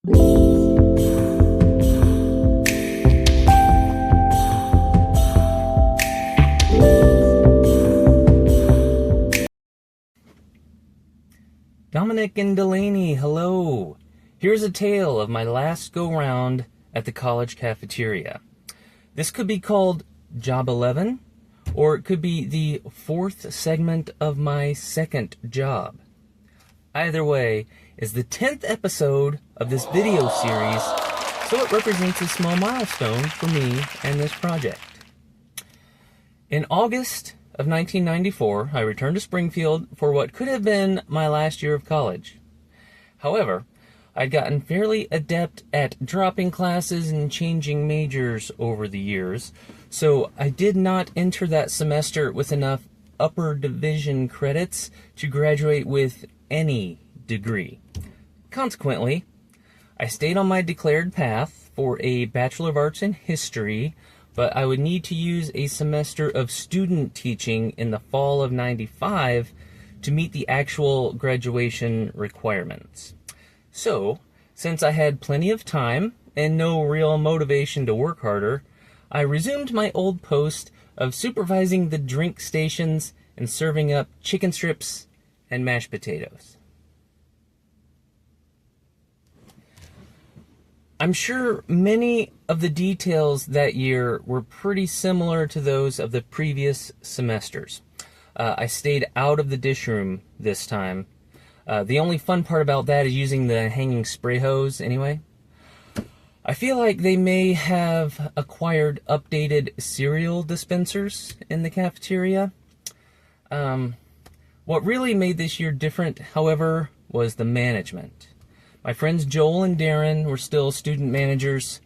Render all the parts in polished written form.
Dominic and Delaney, hello. Here's a tale of my last go-round at the college cafeteria. This could be called Job 11, or it could be the fourth segment of my second job. Either way, is the 10th episode of this video series, so it represents a small milestone for me and this project. In August of 1994, I returned to Springfield for what could have been my last year of college. However, I'd gotten fairly adept at dropping classes and changing majors over the years, so I did not enter that semester with enough upper division credits to graduate with any degree. Consequently, I stayed on my declared path for a Bachelor of Arts in History, but I would need to use a semester of student teaching in the fall of '95 to meet the actual graduation requirements. So, since I had plenty of time and no real motivation to work harder, I resumed my old post of supervising the drink stations and serving up chicken strips and mashed potatoes. I'm sure many of the details that year were pretty similar to those of the previous semesters. I stayed out of the dish room this time. The only fun part about that is using the hanging spray hose anyway. I feel like they may have acquired updated cereal dispensers in the cafeteria. What really made this year different, however, was the management. My friends Joel and Darren were still student managers.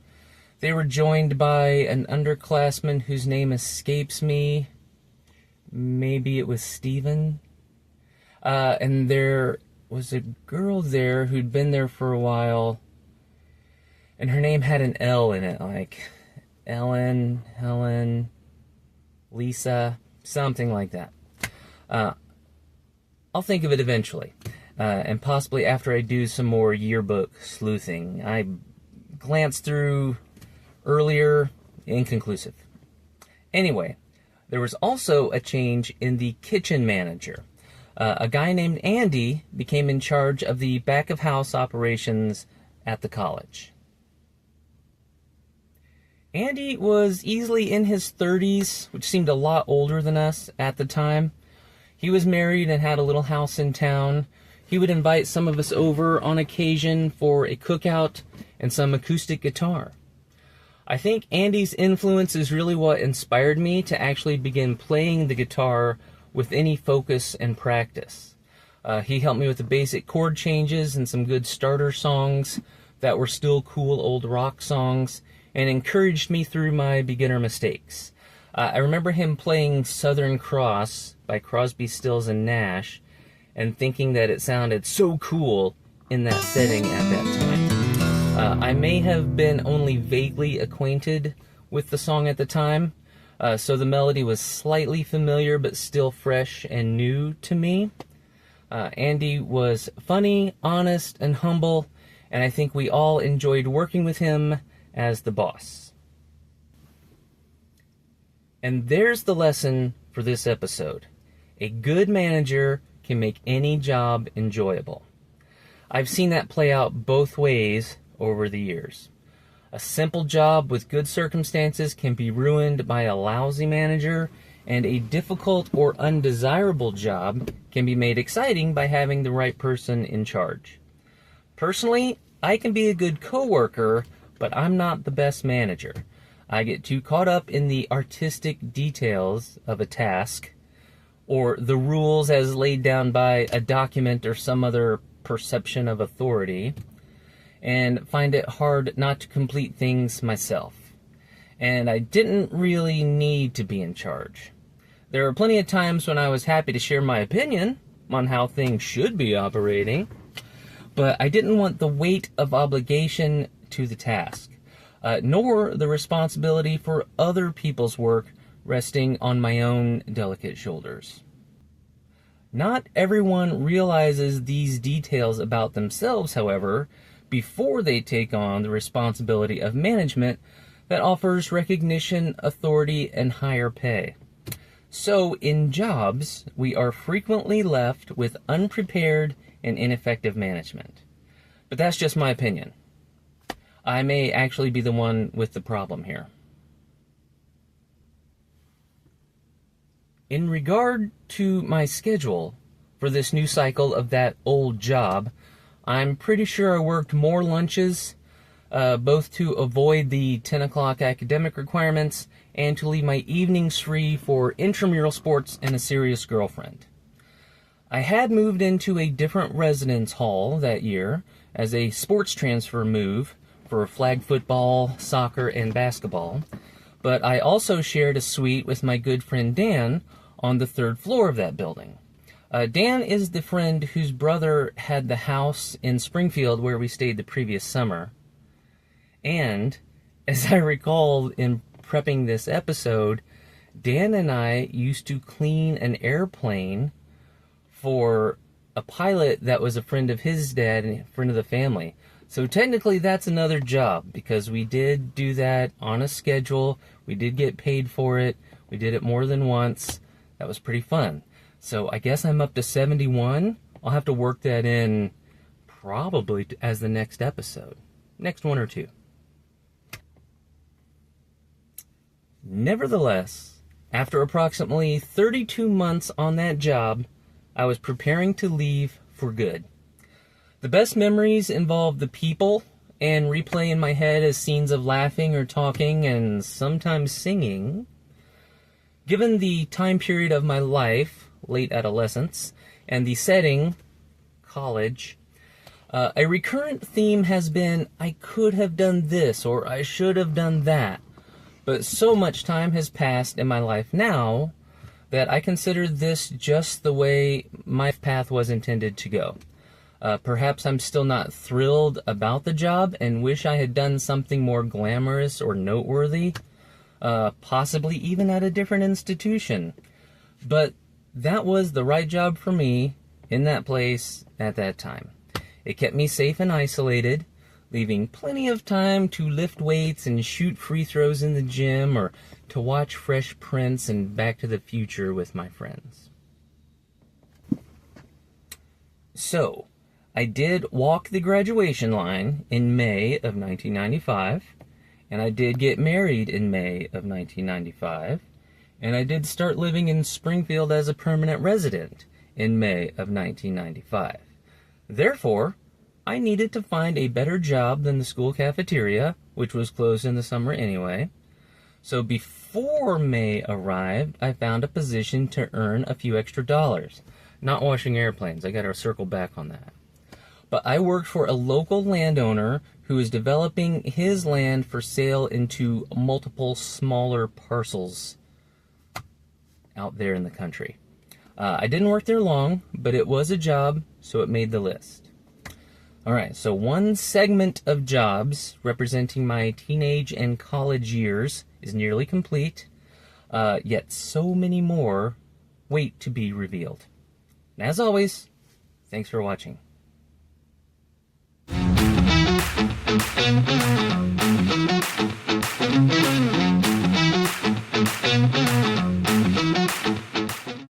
They were joined by an underclassman whose name escapes me. Maybe it was Steven. And there was a girl there who'd been there for a while, and her name had an L in it, like Ellen, Helen, Lisa, something like that. I'll think of it eventually. And possibly after I do some more yearbook sleuthing. I glanced through earlier, inconclusive. Anyway, there was also a change in the kitchen manager. A guy named Andy became in charge of the back-of-house operations at the college. Andy was easily in his 30s, which seemed a lot older than us at the time. He was married and had a little house in town. He would invite some of us over on occasion for a cookout and some acoustic guitar. I think Andy's influence is really what inspired me to actually begin playing the guitar with any focus and practice. He helped me with the basic chord changes and some good starter songs that were still cool old rock songs, and encouraged me through my beginner mistakes. I remember him playing Southern Cross by Crosby, Stills, and Nash, and thinking that it sounded so cool in that setting at that time. I may have been only vaguely acquainted with the song at the time, so the melody was slightly familiar but still fresh and new to me. Andy was funny, honest, and humble, and I think we all enjoyed working with him as the boss. And there's the lesson for this episode. A good manager can make any job enjoyable. I've seen that play out both ways over the years. A simple job with good circumstances can be ruined by a lousy manager, and a difficult or undesirable job can be made exciting by having the right person in charge. Personally, I can be a good coworker, but I'm not the best manager. I get too caught up in the artistic details of a task, or the rules as laid down by a document or some other perception of authority, and find it hard not to complete things myself. And I didn't really need to be in charge. There were plenty of times when I was happy to share my opinion on how things should be operating, but I didn't want the weight of obligation to the task, nor the responsibility for other people's work resting on my own delicate shoulders. Not everyone realizes these details about themselves, however, before they take on the responsibility of management that offers recognition, authority, and higher pay. So, in jobs, we are frequently left with unprepared and ineffective management. But that's just my opinion. I may actually be the one with the problem here. In regard to my schedule for this new cycle of that old job, I'm pretty sure I worked more lunches, both to avoid the 10 o'clock academic requirements and to leave my evenings free for intramural sports and a serious girlfriend. I had moved into a different residence hall that year as a sports transfer move for flag football, soccer, and basketball, but I also shared a suite with my good friend Dan on the 3rd floor of that building. Dan is the friend whose brother had the house in Springfield where we stayed the previous summer. And, as I recall in prepping this episode, Dan and I used to clean an airplane for a pilot that was a friend of his dad and a friend of the family. So technically that's another job, because we did do that on a schedule. We did get paid for it. We did it more than once. That was pretty fun. So I guess I'm up to 71. I'll have to work that in probably as the next episode. Next one or two. Nevertheless, after approximately 32 months on that job, I was preparing to leave for good. The best memories involve the people and replay in my head as scenes of laughing or talking and sometimes singing. Given the time period of my life, late adolescence, and the setting, college, a recurrent theme has been, I could have done this or I should have done that. But so much time has passed in my life now that I consider this just the way my path was intended to go. Perhaps I'm still not thrilled about the job and wish I had done something more glamorous or noteworthy, possibly even at a different institution. But that was the right job for me in that place at that time. It kept me safe and isolated, leaving plenty of time to lift weights and shoot free throws in the gym or to watch Fresh Prince and Back to the Future with my friends. So, I did walk the graduation line in May of 1995, and I did get married in May of 1995, and I did start living in Springfield as a permanent resident in May of 1995. Therefore, I needed to find a better job than the school cafeteria, which was closed in the summer anyway. So before May arrived, I found a position to earn a few extra dollars. Not washing airplanes, I gotta circle back on that. But I worked for a local landowner who is developing his land for sale into multiple smaller parcels out there in the country. I didn't work there long, but it was a job, so it made the list. Alright, so one segment of jobs representing my teenage and college years is nearly complete, yet so many more wait to be revealed. And as always, thanks for watching.